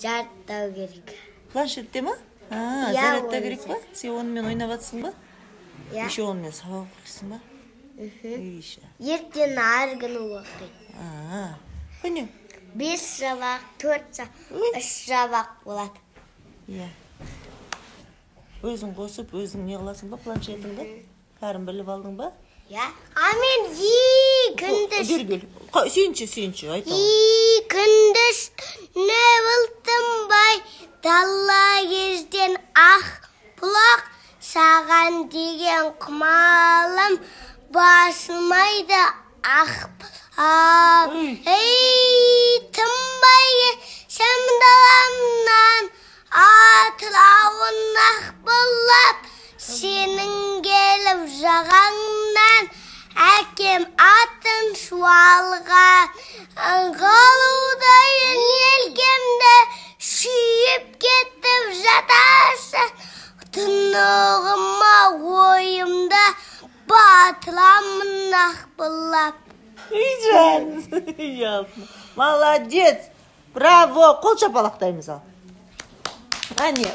жараттау керек. Планшетте ма? Зарядта керек па? Сен онымен ойнап жатсың ба? Еще онымен сабақ оқисың ба? Ертең ары күні оқиды. Күні? 5 сабақ, 4 сабақ, 3 сабақ болады. Иә. Өзің қосып, өзің не қыласың ба планшетіңді? Кәрім біліп алдың ба? Иә. Мен күндіз... Сүйінші, айтамын. Күндіз не бұлтынбай, дала кезден ақ бұлақ, саған деген құмалым, басылмайды ақ бұлақ. Тынбай сен даламнан, атырауын ақ бұлап, сенің келіп жағаңнан, әкем атын шуалған, қалудайын елкемді сүйіп кетіп жатасың, тұнығыма ойымда батырамын ақ бұлап. Молодец! Браво! Қол шапалақтаймыз ал. Әне,